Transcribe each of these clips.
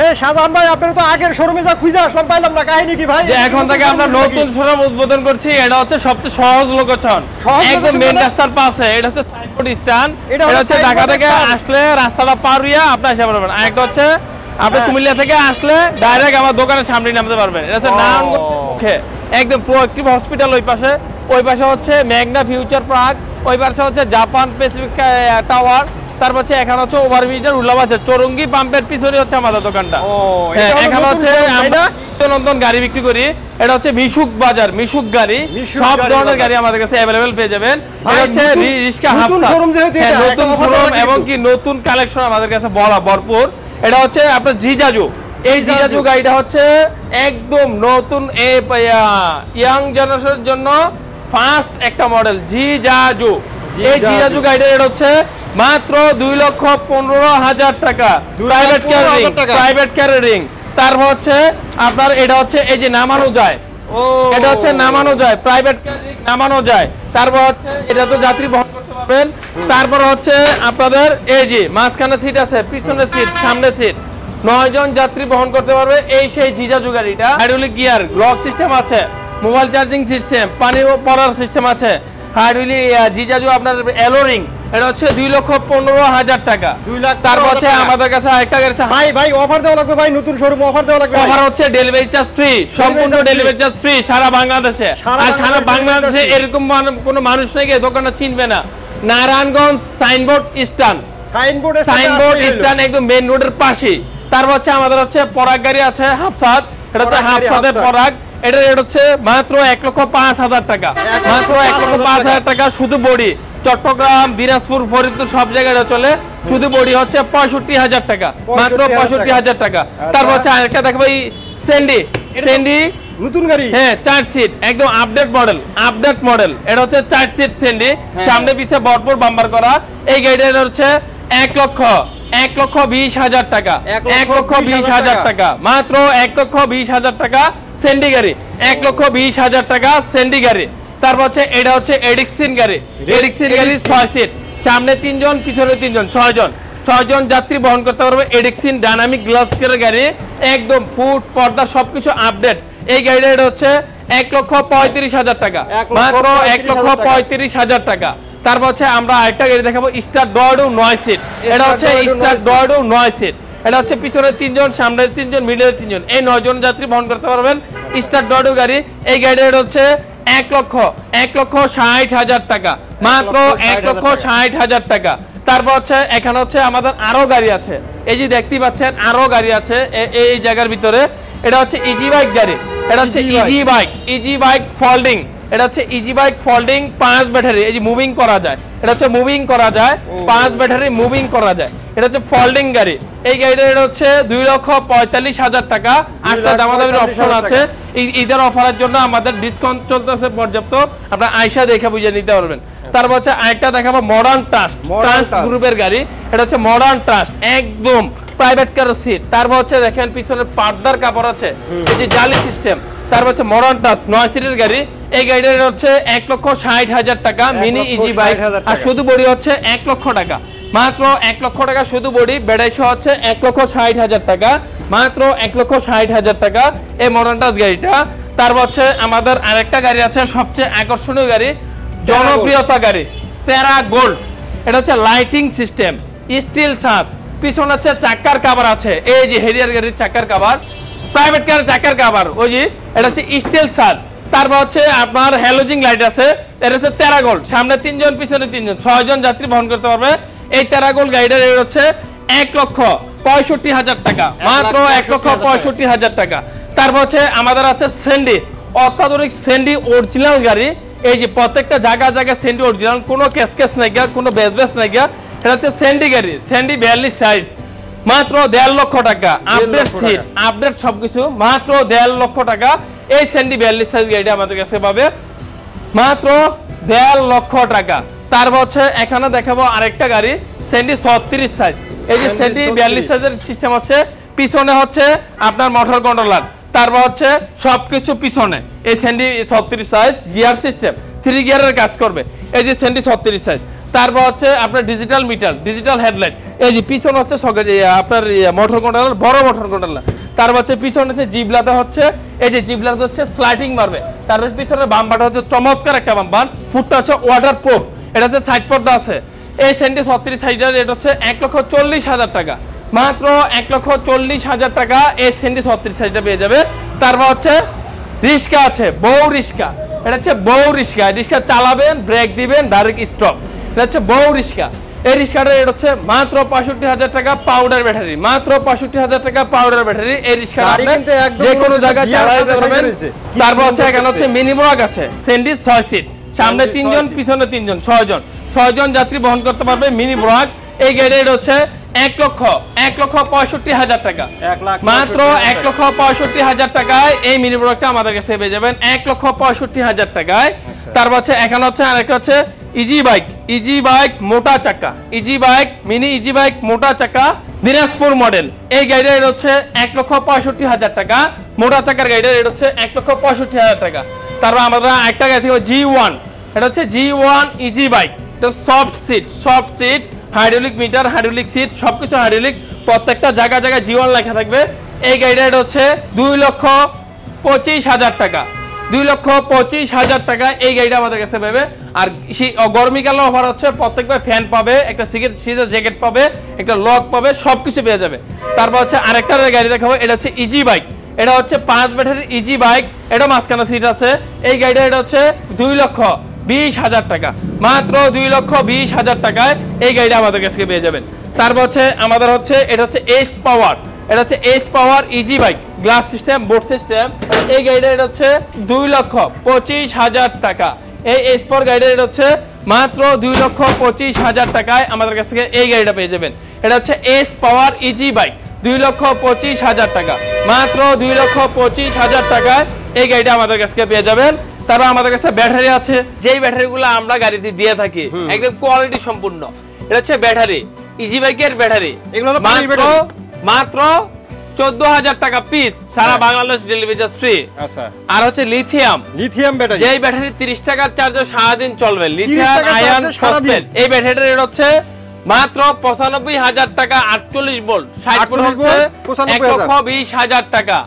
এই শাহজাহান ভাই আপনারা তো আগের শোরুমে যা খুঁজে আসলাম পাইলাম না, কাহিনী কি ভাই? এখন থেকে আমরা নতুন শোরুম উদ্বোধন করছি। এটা হচ্ছে সবচেয়ে সহজ লোকেশন, একদম মেইন রাস্তার পাশে। এটা হচ্ছে সাইনবোর্ড স্ট্যান্ড। এটা হচ্ছে ঢাকা থেকে আসলে রাস্তাটা পার হইয়া আপনি এসে পারবেন। আর একটা হচ্ছে আপনি কুমিল্লা থেকে আসলে ডাইরেক্ট আমার দোকানের সামনে নামতে পারবেন। এটা হচ্ছে নারায়ণগঞ্জ মুখে একদম প্রোঅ্যাক্টিভ হসপিটাল। ওই পাশে হচ্ছে মেঘনা ফিউচার পার্ক, ওই পাশে হচ্ছে জাপান প্যাসিফিক টাওয়ার, তারপর হচ্ছে এখানে হচ্ছে ওভারব্রিজের উল্লাভ আছে, চৌরঙ্গি পাম্পের পিছনে হচ্ছে আমাদের দোকানটা। এখানে হচ্ছে আমরা নতুন গাড়ি বিক্রি করি। এটা হচ্ছে মিশুক বাজার, মিশুক গাড়ি, সব ধরনের গাড়ি আমাদের কাছে অ্যাভেলেবেল পেয়ে যাবেন। এটা হচ্ছে রিস্কা হাফসা নতুন শোরুম এবং কি নতুন কালেকশন আমাদের কাছে ভরপুর। এটা হচ্ছে আপনার জিজাজু, এই জিজাজু গাড়িটা হচ্ছে একদম নতুন ইয়াং জেনারেশনের জন্য ফার্স্ট একটা মডেল জিজাজু। এই জিজাজু গাড়িটা এটা হচ্ছে মাত্র 2,15,000 টাকা প্রাইভেট ক্যারিং। তারপর হচ্ছে আপনার এটা হচ্ছে এই যে নামানো যায়, এটা হচ্ছে নামানো যায়, প্রাইভেট ক্যারিং নামানো যায়। তারপর হচ্ছে এটা তো যাত্রী বহন করতে পারবেন। তারপর হচ্ছে আপনাদের এই যে মাঝখানে সিট আছে, পিছনে সিট, সামনে সিট, 9 জন যাত্রী বহন করতে পারবে। এই সেই জিজাজু গাড়িটা হাইড্রোলিক গিয়ার, লক সিস্টেম আছে, মোবাইল চার্জিং সিস্টেম, পানি পড়ার সিস্টেম আছে। হাইড্রোলিক জিজাজু আপনার এলোরিং, এটা হচ্ছে 2,15,000 টাকা। তারপর হচ্ছে আমাদের কাছে আরেকটা গাড়ি আছে। ভাই অফার দেওয়া লাগবে ভাই, নতুন শোরুম অফার দেওয়া লাগবে। অফার হচ্ছে ডেলিভারি চার্জ ফ্রি, সম্পূর্ণ ডেলিভারি চার্জ ফ্রি সারা বাংলাদেশে। আর সারা বাংলাদেশে এরকম কোনো মানুষ নেই দোকানটা চিনবে না। Narayanganj signboard stand, signboard stand একদম মেইন রোডের পাশে। তারপর হচ্ছে আমাদের হচ্ছে পরাগ গাড়ি আছে হাফসাত, এটা হচ্ছে হাফসাতের পরাগ। এটা রেট হচ্ছে মাত্র 1,05,000 টাকা, মাত্র 1,05,000 টাকা শুধু বডি। চট্টগ্রাম, দিনাজপুর, ফরিদপুর সব জায়গায় চলে, শুধু বডি হচ্ছে 65,000 টাকা, মাত্র 65,000 টাকা। তারপর হচ্ছে আরেকটা দেখবো এই সেন্ডি নতুন গাড়ি, হ্যাঁ 4 সিট একদম আপডেট মডেল। এটা হচ্ছে 4 সিট সেন্ডি, সামনে পিছে ভরপুর বাম্পার করা। এই গাড়িটা হচ্ছে 1,20,000 টাকা, 1,20,000 টাকা, মাত্র 1,20,000 টাকা সেন্ডি গাড়ি, 1,20,000 টাকা সেন্ডি গাড়ি। তারপর হচ্ছে এটা হচ্ছে এডিক্সিন গাড়ি 6 সিট, সামনে 3 জন, পিছনে 3 জন, 6 জন যাত্রী বহন করতে পারবে। এডিক্সিন ডাইনামিক গ্লাস গাড়ি, একদম ফুট পর্দা সবকিছু আপডেট। এই গাড়িটা এটা হচ্ছে 1,35,000 টাকা, মাত্র 1,35,000 টাকা। তারপর হচ্ছে আমরা আরেকটা গাড়ি দেখাবো স্টার ডয়ডো 9 সিট। এটা হচ্ছে স্টার ডয়ডো 9 সিট, এটা হচ্ছে পিছনে 3 জন, সামনে 3 জন, মিডলে 3 জন, এই 9 জন যাত্রী বহন করতে পারবেন। স্টার ডয়ডো গাড়ি, এই গাড়িটা এটা হচ্ছে 1,60,000 টাকা, মাত্র 1,60,000 টাকা। তারপর হচ্ছে এখানে হচ্ছে আমাদের আরো গাড়ি আছে, এই যে দেখতেই পাচ্ছেন আরো গাড়ি আছে এই জায়গার ভিতরে। এটা হচ্ছে ইজি বাইক গাড়ি, এটা হচ্ছে ইজি বাইক ফোল্ডিং, এটা হচ্ছে ইজি বাইক ফোল্ডিং 5 ব্যাটারি, এই যে মুভিং করা যায়, এটা হচ্ছে মুভিং করা যায়, 5 ব্যাটারি মুভিং করা যায়। এটা হচ্ছে ফোল্ডিং গাড়ি। এই গাড়িটা এটা হচ্ছে 2,45,000 টাকা। 8টা দামাদামির অপশন আছে। ঈদের অফারের জন্য আমাদের ডিসকাউন্ট চলতেছে পর্যাপ্ত, আপনারা আয়শা দেখে বুঝে নিতে পারবেন। তারপর হচ্ছে আরেকটা দেখাবো মডার্ন ট্রাস্ট গ্রুপের গাড়ি, এটা হচ্ছে মডার্ন ট্রাস্ট একদম প্রাইভেট কার সিট। তারপর হচ্ছে দেখেন পিছনে পর্দার কাপড় আছে, এই যে জালি সিস্টেম। তারপর হচ্ছে মডার্ন ট্রাস্ট 9 সিটের গাড়ি, এই গাড়িটা হচ্ছে 1,60,000 টাকা মিনি ইজি বাইক। আর শুধু বডি হচ্ছে 1 লক্ষ টাকা, মাত্র 1 লক্ষ টাকা শুধু বডি। ব্যাটারি সহ হচ্ছে 1,60,000 টাকা, মাত্র 1,60,000 টাকা এই মডার্ন ট্রাস্ট গাড়িটা। তারপর হচ্ছে আমাদের আরেকটা গাড়ি আছে সবচেয়ে আকর্ষণীয় গাড়ি, জনপ্রিয়তা গাড়ি, প্যারা গোল্ড। এটা হচ্ছে লাইটিং সিস্টেম, স্টিল ছাদ, পিছনে হচ্ছে চাকার কভার আছে, এই যে হেরিয়ার গাড়ির চাকার কভার, প্রাইভেট কার চাকার কভার, ওই যে এটা হচ্ছে স্টিল ছাদ। তারপর হচ্ছে আপনার হ্যালোজিং লাইট আছে, এটা হচ্ছে প্যারা গোল্ড, সামনে 3 জন, পিছনে 3 জন, 6 জন যাত্রী বহন করতে পারবে। এই প্যারা গোল্ড গাড়িটার রেট হচ্ছে 1,65,000 টাকা, মাত্র 1,65,000 টাকা। তারপর হচ্ছে আমাদের আছে সেন্ডি, অত্যাধুনিক সেন্ডি অরিজিনাল গাড়ি, এই যে প্রত্যেকটা জায়গায় সেন্ডি অরিজিনাল, কোনো ক্যাশ নাই গা, কোনো বেস নাই গা। এটা হচ্ছে সেন্ডি গাড়ি, সেন্ডি 42 সাইজ, মাত্র 1.5 লক্ষ টাকা, আপডেট সিট, আপডেট সবকিছু, মাত্র 1.5 লক্ষ টাকা। এই সেন্ডি 42 সাইজ গাড়িটা আমাদের কাছে পাবে মাত্র 1.5 লক্ষ টাকা। তারপর হচ্ছে এখানে দেখাবো আরেকটা গাড়ি সেন্ডি 36 সাইজ, এই যে সেন্ডি 42 সাইজের সিস্টেম হচ্ছে, পিছনে হচ্ছে আপনার মোটর কন্ট্রোলার, তারপর হচ্ছে সবকিছু পিছনে। এই সেন্ডি 36 সাইজ গিয়ার সিস্টেম, 3 গিয়ারের কাজ করবে। এই যে সেন্ডি 36 সাইজ, তারপর হচ্ছে আপনার ডিজিটাল মিটার, ডিজিটাল হেডলাইট, এই যে পিছন হচ্ছে আপনার মোটর কন্ট্রোলার, বড় মোটর কন্ট্রোলার। তারপর হচ্ছে পিছনে হচ্ছে জিবলাতে হচ্ছে এই যে জিবলাতে হচ্ছে স্লাইডিং মারবে। তারপর পিছনের বাম্পারটা হচ্ছে চমৎকার একটা বাম্পার, ফুটটা হচ্ছে ওয়াটার প্রুফ, এটা হচ্ছে সাইড পর্দা আছে। এই সেন্টি 36 সাইজের রেট হচ্ছে 1,40,000 টাকা, মাত্র 1,40,000 টাকা এই সেন্টি 36 সাইজটা পেয়ে যাবে। তারপর হচ্ছে রিস্কা আছে, বউ রিস্কা, এটা হচ্ছে বউ রিস্কা, রিস্কা চালাবেন, ব্রেক দিবেন, ডাইরেক্ট স্টপ, এটা হচ্ছে বউ রিস্কা। এই রিস্কাটার রেট হচ্ছে মাত্র 65,000 টাকা, পাউডার ব্যাটারি, মাত্র 65,000 টাকা পাউডার ব্যাটারি। এই রিস্কাটা যে কোনো জায়গায় চালাতে পারবেন। তারপর হচ্ছে এখানে হচ্ছে মিনি ব্লক আছে, সেন্ডি 6 সিট, সামনে 3 জন, পিছনে 3 জন, 6 জন যাত্রী বহন করতে পারবে মিনি ব্লক। এই গাড়ির রেট হচ্ছে 1,65,000 টাকা, মাত্র 1,65,000 টাকায় এই মিনি ব্লকটা আমাদের কাছে পেয়ে যাবেন 1,65,000 টাকায়। তারপর হচ্ছে এখানে হচ্ছে আরেকটা হচ্ছে ইজি বাইক মোটা চাকা, easy bike mini easy bike মোটা চাকা দিনাজপুর মডেল। এই গাড়ির রেট হচ্ছে 1,65,000 টাকা, মোটা চাকার গাড়ির রেট হচ্ছে 1,65,000 টাকা। তারপর আমরা একটা গাড়ি থেকে G1, এটা হচ্ছে G1 ইজি বাইক, এটা soft seat, hydraulic meter, hydraulic seat, সবকিছু হাইড্রোলিক, প্রত্যেকটা জায়গায় G1 লেখা থাকবে। এই গাড়ির রেট হচ্ছে 2,25,000 টাকা, 2,25,000 টাকা এই গাড়িটা আমাদের কাছে পাবে। আর গরমকালে অফার হচ্ছে প্রত্যেকবার ফ্যান পাবে, একটা সিজের জ্যাকেট পাবে, একটা লক পাবে, সবকিছু পেয়ে যাবে। তারপর হচ্ছে আরেকটা গাড়ি দেখাবো, এটা হচ্ছে ইজি বাইক, এটা হচ্ছে 5 ব্যাটারি ইজি বাইক, এটা মাঝখানে সিট আছে। এই গাড়িটা এটা হচ্ছে 2,20,000 টাকা, মাত্র 2,20,000 টাকায় এই গাড়িটা আমাদের কাছে পেয়ে যাবেন। তারপর হচ্ছে আমাদের হচ্ছে এটা হচ্ছে এস পাওয়ার, এটা হচ্ছে S power easy bike, glass system, board system. এই গাড়িটা এটা হচ্ছে 2,25,000 টাকা। এই এস পাওয়ার গাড়িটা এটা হচ্ছে মাত্র 2,25,000 টাকায় আমাদের কাছ থেকে এই গাড়িটা পেয়ে যাবেন। এটা হচ্ছে এস পাওয়ার ইজি বাইক, 2,25,000 টাকা, মাত্র 2,25,000 টাকায় এই গাড়িটা আমাদের কাছ থেকে পেয়ে যাবেন। তারপর আমাদের কাছে ব্যাটারি আছে, যেই ব্যাটারিগুলো আমরা গাড়িতে দিয়ে থাকি একদম কোয়ালিটি সম্পূর্ণ। এটা হচ্ছে ব্যাটারি, ইজি বাইকের ব্যাটারি, এগুলো মাত্র 14,000 টাকা পিস, সারা বাংলাদেশ ডেলিভারি চার্জ ফ্রি। আচ্ছা, আর হচ্ছে লিথিয়াম ব্যাটারি, যেই ব্যাটারি 30 টাকার চার্জে সারাদিন চলবে, লিথিয়াম আয়ন ফসফেট। এই ব্যাটারির রেট হচ্ছে মাত্র 95,000 টাকা, 48 ভোল্ট, 60 ভোল্ট হচ্ছে 1,20,000 টাকা,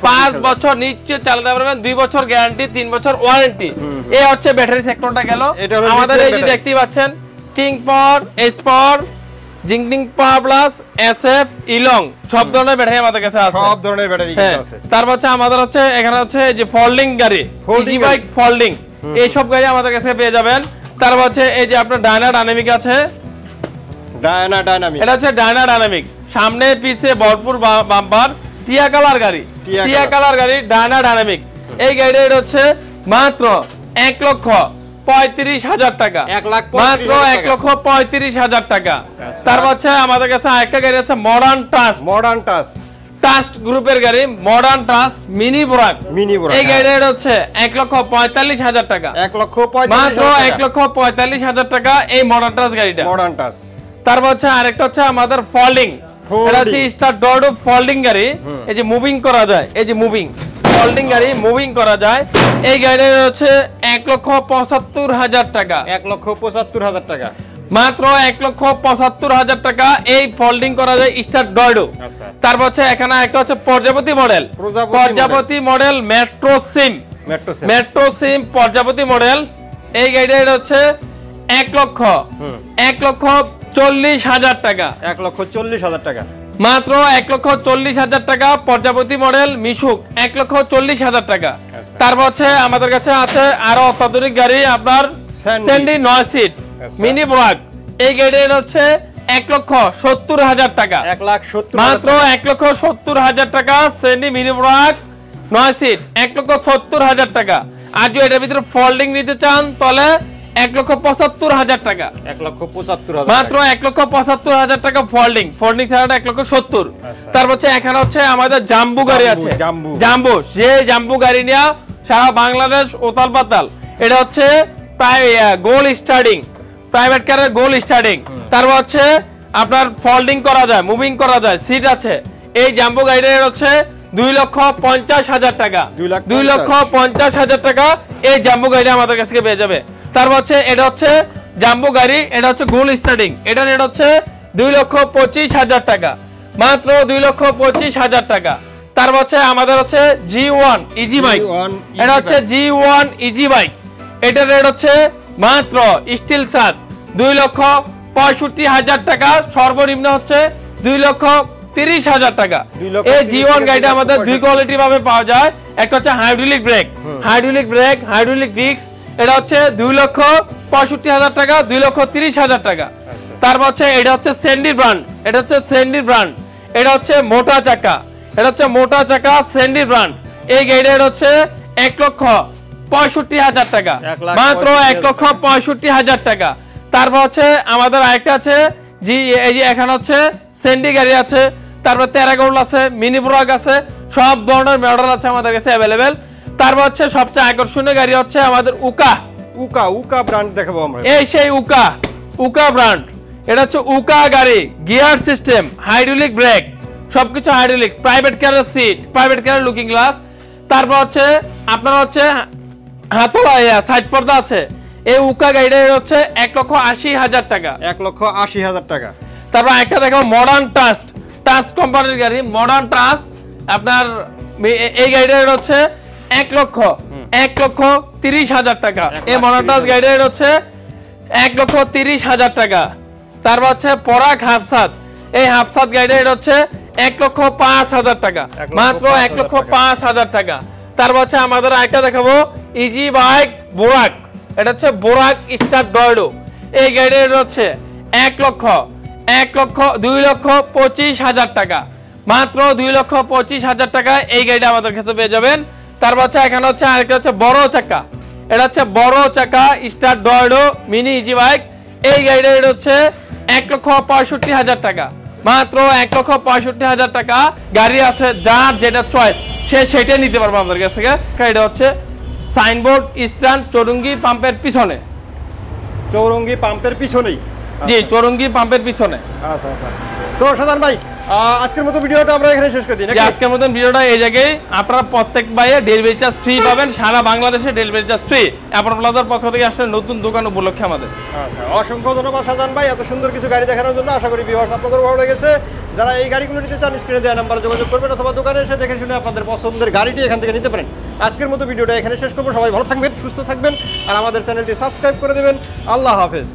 5 বছর নিশ্চয় চালাতে পারবেন, 2 বছর গ্যারান্টি, 3 বছর ওয়ারেন্টি। এই হচ্ছে ব্যাটারি সেক্টরটা গেল। আমাদের এই যে দেখতে পাচ্ছেন কিং পাওয়ার, S power, জিংটিং power plus, SF, ইলং, সব ধরনের ব্যাটারি আমাদের কাছে আছে, সব ধরনের ব্যাটারি আছে। তারপর হচ্ছে আমাদের হচ্ছে এখানে হচ্ছে যে ফোল্ডিং গাড়ি, ইজি বাইক ফোল্ডিং, এই সব গাড়ি আমাদের কাছে পেয়ে যাবেন। তারপর হচ্ছে এই যে আপনার ডায়নামিক আছে, ডায়নামিক, এটা হচ্ছে ডায়নামিক, সামনে পিছে ভরপুর বাম্পার, টিয়া কালার গাড়ি, ডায়নামিক। এই গাড়িটা এটা হচ্ছে মাত্র 1,35,000 টাকা, মাত্র 1,35,000 টাকা। তারপর হচ্ছে আমাদের কাছে আরেকটা গাড়ি আছে মডার্ন টাচ গ্রুপের গাড়ি, মডার্ন টাচ মিনি ব্রাক, এই গাড়িটা হচ্ছে 1,45,000 টাকা, মাত্র 1,45,000 টাকা এই মডার্ন টাচ গাড়িটা। তারপর হচ্ছে আরেকটা হচ্ছে আমাদের ফোল্ডিং, এটা হচ্ছে স্টার ডোর ফোল্ডিং গাড়ি, এই যে মুভিং করা যায়, এই যে মুভিং ফোল্ডিং গাড়ি, মুভিং করা যায়। এই গাড়িটা হচ্ছে 1,75,000 টাকা, 1,75,000 টাকা, মাত্র 1,75,000 টাকা এই ফোল্ডিং করা যায় স্টার ডোর। তারপর হচ্ছে এখানে একটা হচ্ছে প্রজাপতি মডেল মেট্রো সিম প্রজাপতি মডেল। এই গাড়িটা হচ্ছে 1,40,000 টাকা, 1,40,000 টাকা, মাত্র 1,40,000 টাকা প্রজাপতি মডেল মিশুক, 1,40,000 টাকা। তারপর হচ্ছে আমাদের কাছে আছে আরো অত্যাধুনিক গাড়ি, আপনার স্যান্ডি 9 সিট মিনি ব্রাক। এই গাড়িটা হচ্ছে 1,70,000 টাকা, মাত্র 1,70,000 টাকা স্যান্ডি মিনি ব্রাক 9 সিট, 1,70,000 টাকা। আর যদি এটার ভিতরে ফোল্ডিং নিতে চান তাহলে 1,75,000 টাকা, 1,75,000, মাত্র 1,75,000 টাকা ফোল্ডিং ছাড়াটা 1,70,000। তারপর হচ্ছে এখানে হচ্ছে আমাদের জাম্বু গাড়ি আছে, জাম্বু, যে জাম্বু গাড়ি নিয়ে সারা বাংলাদেশ ওতাল পাতাল। এটা হচ্ছে গোল স্টার্টিং, প্রাইভেট কারের গোল স্টার্টিং। তারপর হচ্ছে আপনার ফোল্ডিং করা যায়, মুভিং করা যায়, সিট আছে। এই জাম্বু গাড়িটা হচ্ছে 2,50,000 টাকা, 2,50,000 টাকা এই জাম্বু গাড়িটা আমাদের কাছ থেকে পেয়ে যাবে। তারপর হচ্ছে এটা হচ্ছে জাম্বো গাড়ি, এটা হচ্ছে গোল স্টার্টিং, এটা রেট হচ্ছে 2,25,000 টাকা, মাত্র 2,25,000 টাকা। তারপর হচ্ছে আমাদের হচ্ছে G1 ইজি বাইক, এটা হচ্ছে G1 ইজি বাইক, এটার রেট হচ্ছে মাত্র স্টিল সার 2,65,000 টাকা, সর্বনিম্ন হচ্ছে 2,30,000 টাকা। এই G1 গাড়িটা আমাদের দুই কোয়ালিটি ভাবে পাওয়া যায়, একটা হচ্ছে হাইড্রোলিক ব্রেক, হাইড্রোলিক ডিস্ক, এটা হচ্ছে 2,65,000 টাকা, 2,30,000 টাকা। তারপর হচ্ছে এটা হচ্ছে স্যান্ডি ব্র্যান্ড, এটা হচ্ছে মোটা চাকা, স্যান্ডি ব্র্যান্ড। এই গাড়িটা হচ্ছে 1,65,000 টাকা, মাত্র 1,65,000 টাকা। তারপর হচ্ছে আমাদের আরেকটা আছে এই যে এখানে হচ্ছে স্যান্ডি গাড়ি আছে, তারপর টেরাগোল্ড আছে, মিনি ব্রগ আছে, সব ধরনের মডেল আছে আমাদের কাছে অ্যাভেলেবেল। তারপর হচ্ছে সবচেয়ে আকর্ষণীয় গাড়ি হচ্ছে আমাদের উকা ব্র্যান্ড দেখাবো আমরা। এই সেই উকা ব্র্যান্ড, এটা হচ্ছে উকা গাড়ি, গিয়ার সিস্টেম, হাইড্রোলিক ব্রেক, সবকিছু হাইড্রোলিক, প্রাইভেট কারের সিট, প্রাইভেট কারের লুকিং গ্লাস। তারপর হচ্ছে আপনার হচ্ছে হাতলা সাইড পর্দা আছে। এই উকা গাড়িটা হচ্ছে 1,80,000 টাকা, 1,80,000 টাকা। তারপর একটা দেখো মডার্ন টাস্ট কোম্পানির গাড়ি, মডার্ন টাস্ট, আপনার এই গাড়িটা হচ্ছে 1,30,000 টাকা। এই মডার্ন টাস্ট গাড়িটা হচ্ছে 1,30,000 টাকা। তারপর হচ্ছে পরাগ হাফসাত, এই হাফসাত গাড়িটা হচ্ছে 1,05,000 টাকা, মাত্র 1,05,000 টাকা। তারপর হচ্ছে আমাদের আরেকটা দেখাবো ইজি বাইক বোরাক, এটা হচ্ছে বোরাক স্টার ডয়ডো। এই গাড়িটা হচ্ছে 2,25,000 টাকা, মাত্র 2,25,000 টাকা। এই গাড়িটা আমাদের কাছে পেয়ে যাবেন। তারপর হচ্ছে এখানে হচ্ছে আরেকটা হচ্ছে বড় চাকা, এটা হচ্ছে বড় চাকা স্টার ডয়ডো মিনি ইজি বাইক। এই গাড়িটা হচ্ছে 1,65,000 টাকা, মাত্র 1,65,000 টাকা। গাড়ি আছে, যার যেটা চয়েস সে সেটাই নিতে পারবে আমাদের কাছ থেকে। এটা হচ্ছে সাইনবোর্ড ইস্টার্ন চৌরঙ্গি পাম্পের পিছনে, জি চৌরঙ্গি পাম্পের পিছনে। আচ্ছা আচ্ছা, তো সাধারণ ভাই আজকের মতো ভিডিওটা আমরা এখানে শেষ করে দিই নাকি? আজকের মতো ভিডিওটা এই জায়গায়, আপনারা প্রত্যেক ভাইয়ে ডেলিভারি চার্জ ফ্রি পাবেন, সারা বাংলাদেশে ডেলিভারি চার্জ ফ্রি। অ্যাপল প্লাজার পক্ষ থেকে আসলে নতুন দোকান উপলক্ষে আমাদের। আচ্ছা, অসংখ্য ধন্যবাদ সাধারণ ভাই এত সুন্দর কিছু গাড়ি দেখানোর জন্য। আশা করি ভিউয়ার্স আপনাদের ভালো লেগেছে। যারা এই গাড়িগুলো নিতে চান স্ক্রিনে দেওয়া নাম্বারে যোগাযোগ করবেন, অথবা দোকানে এসে দেখে শুনে আপনাদের পছন্দের গাড়িটি এখান থেকে নিতে পারেন। আজকের মতো ভিডিওটা এখানে শেষ করবো। সবাই ভালো থাকবেন, সুস্থ থাকবেন, আর আমাদের চ্যানেলটি সাবস্ক্রাইব করে দেবেন। আল্লাহ হাফেজ।